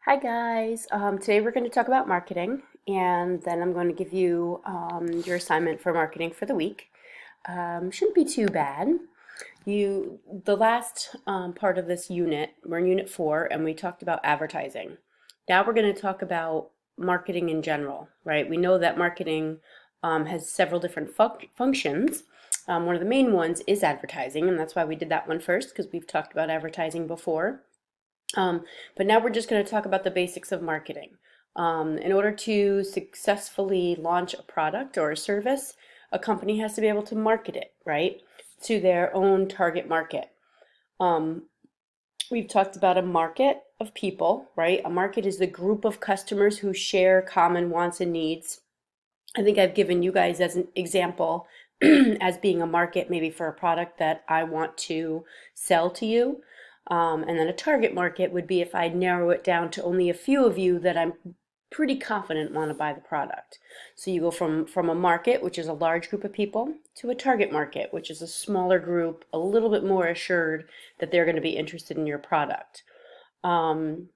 Hi guys. Today we're going to talk about marketing, and then I'm going to give you your assignment for marketing for the week. Shouldn't be too bad. The last part of this unit, we're in Unit 4, and we talked about advertising. Now we're going to talk about marketing in general, right? We know that marketing has several different functions. One of the main ones is advertising, and that's why we did that one first, because we've talked about advertising before. But now we're just going to talk about the basics of marketing. In order to successfully launch a product or a service, a company has to be able to market it, right, to their own target market. Um, we've talked about a market of people, right? A market is the group of customers who share common wants and needs. I think I've given you guys as an example as being a market maybe for a product that I want to sell to you. And then a target market would be if I narrow it down to only a few of you that I'm pretty confident want to buy the product. So you go from a market, which is a large group of people, to a target market, which is a smaller group, a little bit more assured that they're going to be interested in your product. Um,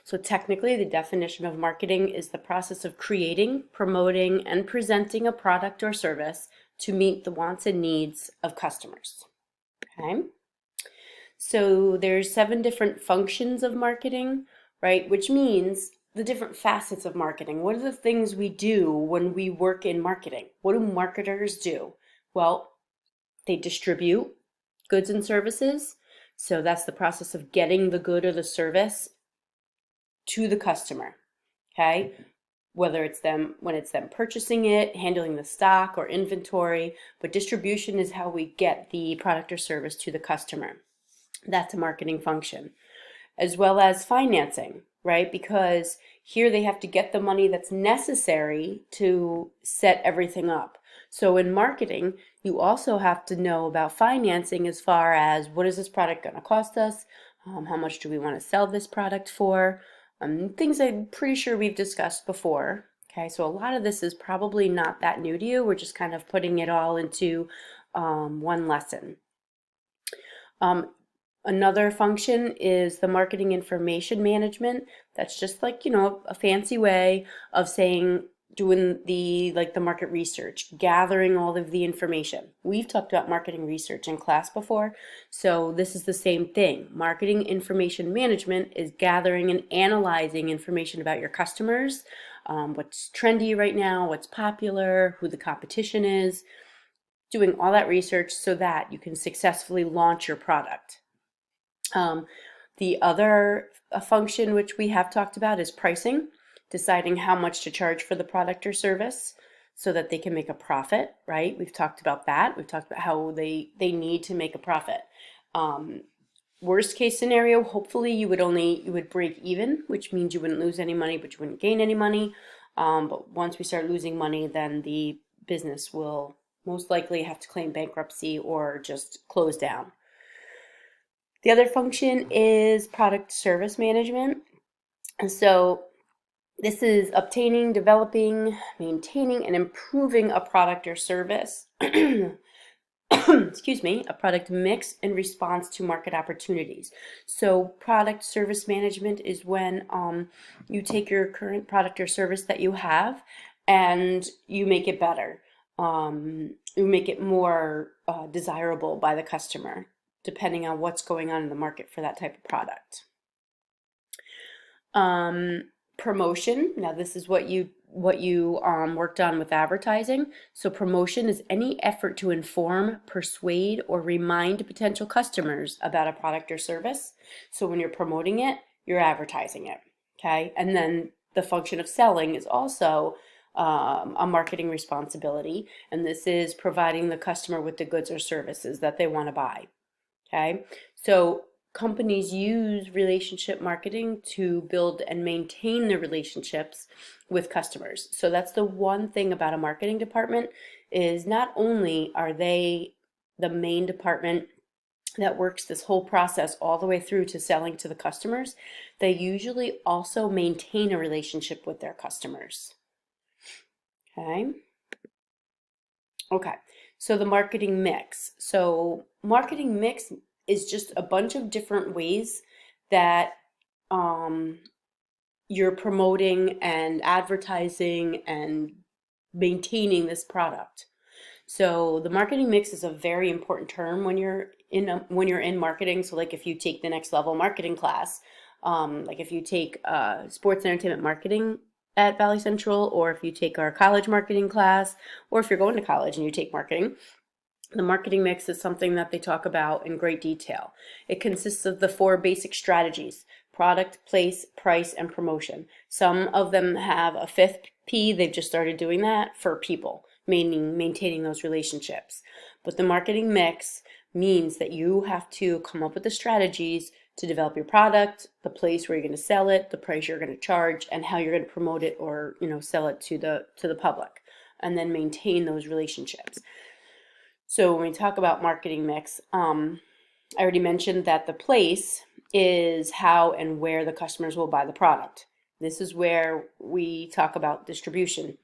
so technically, the definition of marketing is the process of creating, promoting, and presenting a product or service to meet the wants and needs of customers. Okay? So there's 7 different functions of marketing, right? Which means the different facets of marketing. What are the things we do when we work in marketing? What do marketers do? Well, they distribute goods and services. So that's the process of getting the good or the service to the customer. Okay? Whether it's them when it's them purchasing it, handling the stock or inventory, but distribution is how we get the product or service to the customer. That's a marketing function. As well as financing, right? Because here they have to get the money that's necessary to set everything up. So in marketing, you also have to know about financing as far as what is this product going to cost us? How much do we want to sell this product for? Things I'm pretty sure we've discussed before. Okay, so a lot of this is probably not that new to you. We're just kind of putting it all into one lesson. Um, Another function is the marketing information management. That's just like, a fancy way of saying doing the market research, gathering all of the information. We've talked about marketing research in class before, so this is the same thing. Marketing information management is gathering and analyzing information about your customers, what's trendy right now, what's popular, who the competition is, doing all that research so that you can successfully launch your product. The other function which we have talked about is pricing, deciding how much to charge for the product or service so that they can make a profit, right? We've talked about that. We've talked about how they need to make a profit. Worst case scenario, hopefully you would break even, which means you wouldn't lose any money, but you wouldn't gain any money. But once we start losing money, then the business will most likely have to claim bankruptcy or just close down. The other function is product service management. And so this is obtaining, developing, maintaining, and improving a product or service. Excuse me, a product mix in response to market opportunities. So product service management is when you take your current product or service that you have and you make it better. You make it more desirable by the customer, depending on what's going on in the market for that type of product. Promotion. Now this is what you worked on with advertising. So promotion is any effort to inform, persuade, or remind potential customers about a product or service. So when you're promoting it, you're advertising it. Okay, and then the function of selling is also a marketing responsibility, and this is providing the customer with the goods or services that they want to buy. Okay, so companies use relationship marketing to build and maintain their relationships with customers. So that's the one thing about a marketing department is not only are they the main department that works this whole process all the way through to selling to the customers, they usually also maintain a relationship with their customers. Okay. Okay. So the marketing mix. So marketing mix is just a bunch of different ways that you're promoting and advertising and maintaining this product. So the marketing mix is a very important term when you're in marketing. So like if you take the next level marketing class, like if you take sports and entertainment marketing at Valley Central, or if you take our college marketing class, or if you're going to college and you take marketing, the marketing mix is something that they talk about in great detail. It consists of the four basic strategies: product, place, price, and promotion. Some of them have a fifth P. They've just started doing that for people, meaning maintaining those relationships. But the marketing mix means that you have to come up with the strategies to develop your product, the place where you're going to sell it, the price you're going to charge, and how you're going to promote it or sell it to the public, and then maintain those relationships. So when we talk about marketing mix, I already mentioned that the place is how and where the customers will buy the product. This is where we talk about distribution,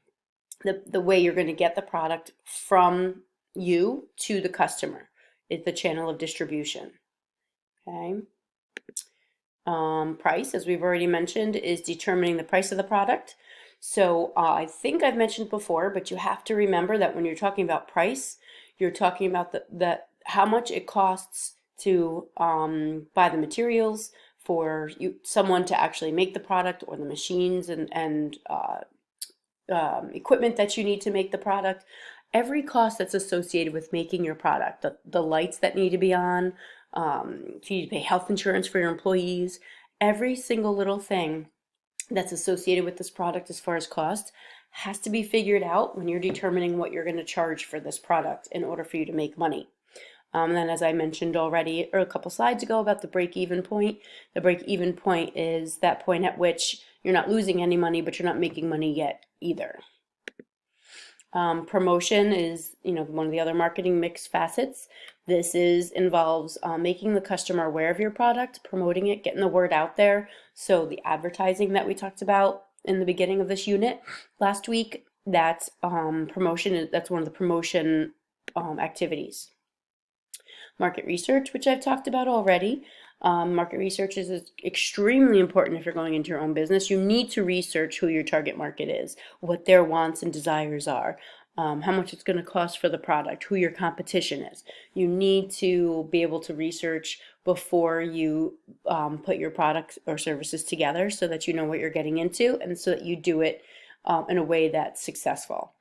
the way you're going to get the product from you to the customer is the channel of distribution. Okay. Price, as we've already mentioned, is determining the price of the product. So I think I've mentioned before, but you have to remember that when you're talking about price, you're talking about how much it costs to buy the materials for someone to actually make the product, or the machines and equipment that you need to make the product. Every cost that's associated with making your product, the lights that need to be on, if you need to pay health insurance for your employees, every single little thing that's associated with this product as far as cost has to be figured out when you're determining what you're going to charge for this product in order for you to make money. Then, as I mentioned already, or a couple slides ago, about the break-even point, the break-even point is that point at which you're not losing any money, but you're not making money yet either. Promotion is, one of the other marketing mix facets. This involves making the customer aware of your product, promoting it, getting the word out there. So the advertising that we talked about in the beginning of this unit last week, that's promotion. That's one of the promotion activities. Market research, which I've talked about already. Market research is extremely important if you're going into your own business. You need to research who your target market is, what their wants and desires are, how much it's going to cost for the product, who your competition is. You need to be able to research before you put your products or services together, so that you know what you're getting into and so that you do it in a way that's successful.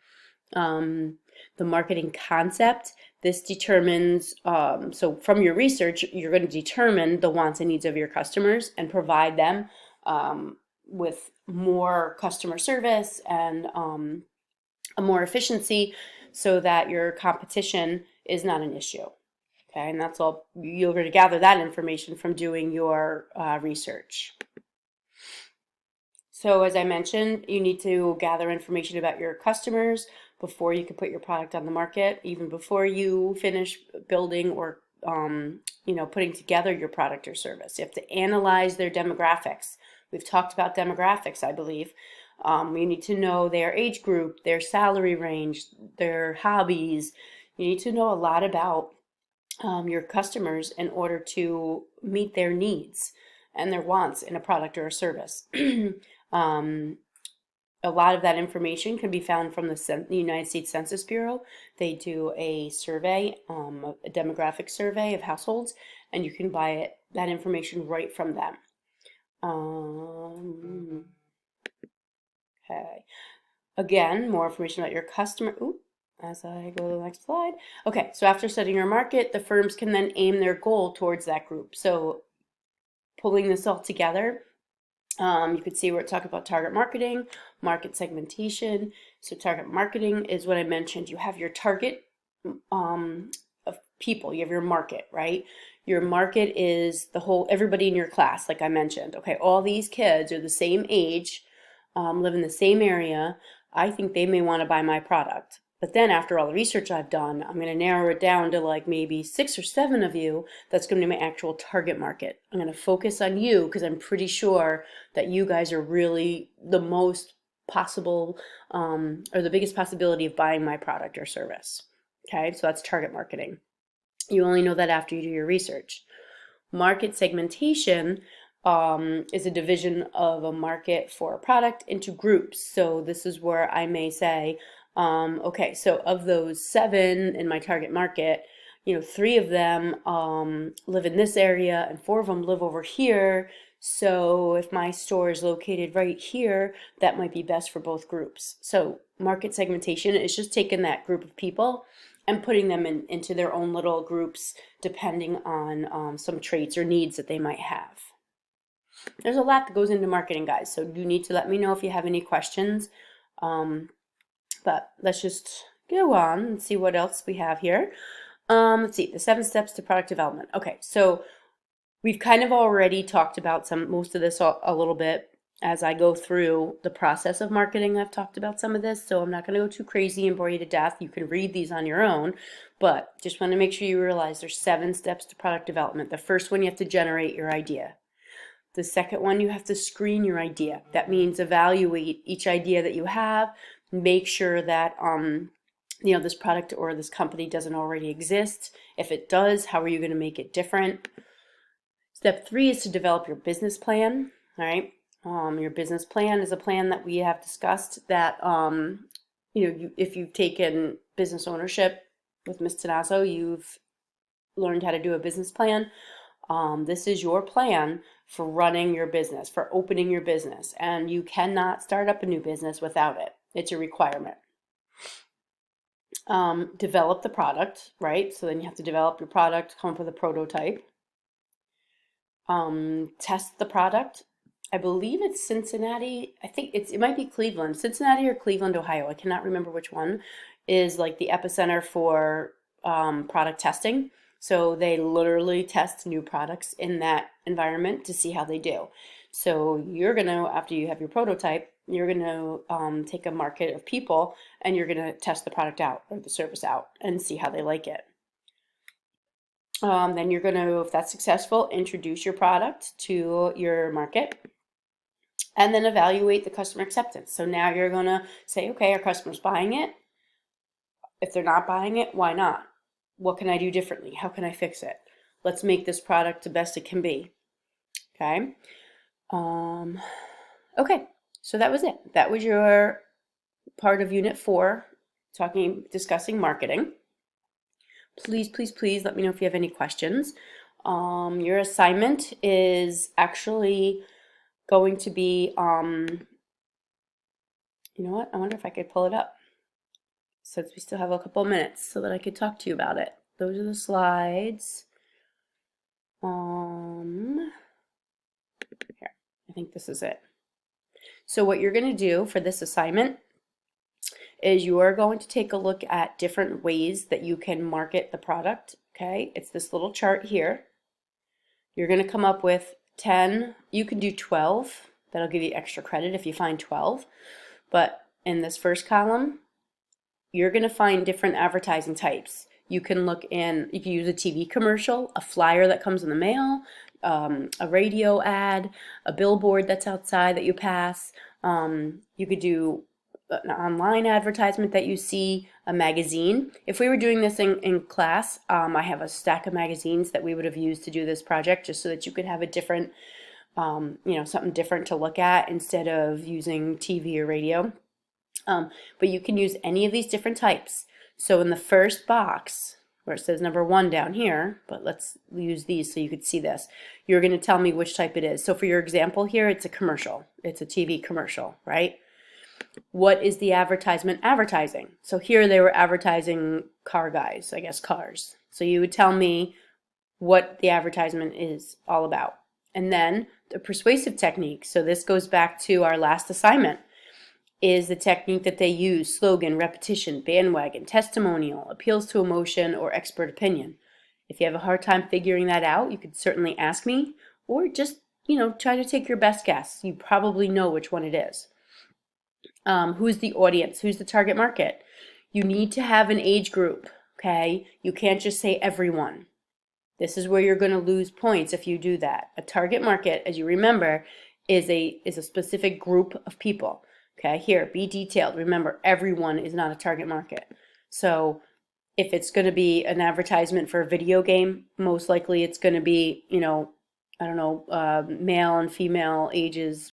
The marketing concept, this determines, so from your research, you're going to determine the wants and needs of your customers and provide them with more customer service and a more efficiency, so that your competition is not an issue. Okay, and that's all. You're going to gather that information from doing your research. So as I mentioned, you need to gather information about your customers before you can put your product on the market, even before you finish building or putting together your product or service. You have to analyze their demographics. We've talked about demographics, I believe. You need to know their age group, their salary range, their hobbies. You need to know a lot about your customers in order to meet their needs and their wants in a product or a service. A lot of that information can be found from the United States Census Bureau. They do a survey, a demographic survey of households, and you can buy that information right from them. Okay. Again, more information about your customer. As I go to the next slide. Okay, so after setting your market, the firms can then aim their goal towards that group. So pulling this all together, you could see we're talking about target marketing, market segmentation. So target marketing is what I mentioned. You have your target of people. You have your market, right? Your market is everybody in your class, like I mentioned. Okay, all these kids are the same age, live in the same area. I think they may want to buy my product. But then after all the research I've done, I'm going to narrow it down to like maybe 6 or 7 of you. That's going to be my actual target market. I'm going to focus on you because I'm pretty sure that you guys are really the most possible or the biggest possibility of buying my product or service. Okay, so that's target marketing. You only know that after you do your research. Market segmentation is a division of a market for a product into groups. So this is where I may say, okay, so of those 7 in my target market, 3 of them live in this area and 4 of them live over here. So if my store is located right here, that might be best for both groups. So market segmentation is just taking that group of people and putting them into their own little groups depending on some traits or needs that they might have. There's a lot that goes into marketing, guys, so you need to let me know if you have any questions. But let's just go on and see what else we have here. Let's see, the 7 steps to product development. Okay, so we've kind of already talked about most of this a little bit as I go through the process of marketing. I've talked about some of this, so I'm not going to go too crazy and bore you to death. You can read these on your own, but just want to make sure you realize there's 7 steps to product development. The first one, you have to generate your idea. The second one, you have to screen your idea. That means evaluate each idea that you have, make sure that this product or this company doesn't already exist. If it does, how are you going to make it different? Step 3 is to develop your business plan. All right. Your business plan is a plan that we have discussed that, if you've taken business ownership with Ms. Tanasso, you've learned how to do a business plan. This is your plan for running your business, for opening your business, and you cannot start up a new business without it. It's a requirement. Develop the product, right? So then you have to develop your product, come up with a prototype. Test the product. I believe it's Cincinnati. I think it might be Cleveland. Cincinnati or Cleveland, Ohio. I cannot remember which one is like the epicenter for product testing. So they literally test new products in that environment to see how they do. So you're going to, after you have your prototype, you're going to take a market of people and you're going to test the product out or the service out and see how they like it. Then you're going to, if that's successful, introduce your product to your market and then evaluate the customer acceptance. So now you're going to say, okay, are customers buying it? If they're not buying it, why not? What can I do differently? How can I fix it? Let's make this product the best it can be. Okay. Okay. So that was it. That was your part of Unit 4, discussing marketing. Please, please, please let me know if you have any questions. Your assignment is actually going to be, you know what? I wonder if I could pull it up since we still have a couple minutes so that I could talk to you about it. Those are the slides. Here, I think this is it. So what you're going to do for this assignment is you are going to take a look at different ways that you can market the product. Okay, it's this little chart here. You're going to come up with 10. You can do 12. That'll give you extra credit if you find 12. But in this first column, you're going to find different advertising types. You can you can use a TV commercial, a flyer that comes in the mail, a radio ad, a billboard that's outside that you pass. You could do an online advertisement that you see, a magazine. If we were doing this in class, I have a stack of magazines that we would have used to do this project just so that you could have a different, something different to look at instead of using TV or radio. But you can use any of these different types. So in the first box, where it says number 1 down here, but let's use these so you could see this, you're going to tell me which type it is. So for your example here, it's a commercial. It's a TV commercial, right? What is the advertisement advertising? So here they were advertising car guys, I guess cars. So you would tell me what the advertisement is all about. And then the persuasive technique. So this goes back to our last assignment. Is the technique that they use: slogan, repetition, bandwagon, testimonial, appeals to emotion, or expert opinion. If you have a hard time figuring that out, you could certainly ask me, or just, try to take your best guess. You probably know which one it is. Who's the audience? Who's the target market? You need to have an age group, okay? You can't just say everyone. This is where you're going to lose points if you do that. A target market, as you remember, is a specific group of people. Okay, here, be detailed. Remember, everyone is not a target market. So if it's going to be an advertisement for a video game, most likely it's going to be, I don't know, male and female ages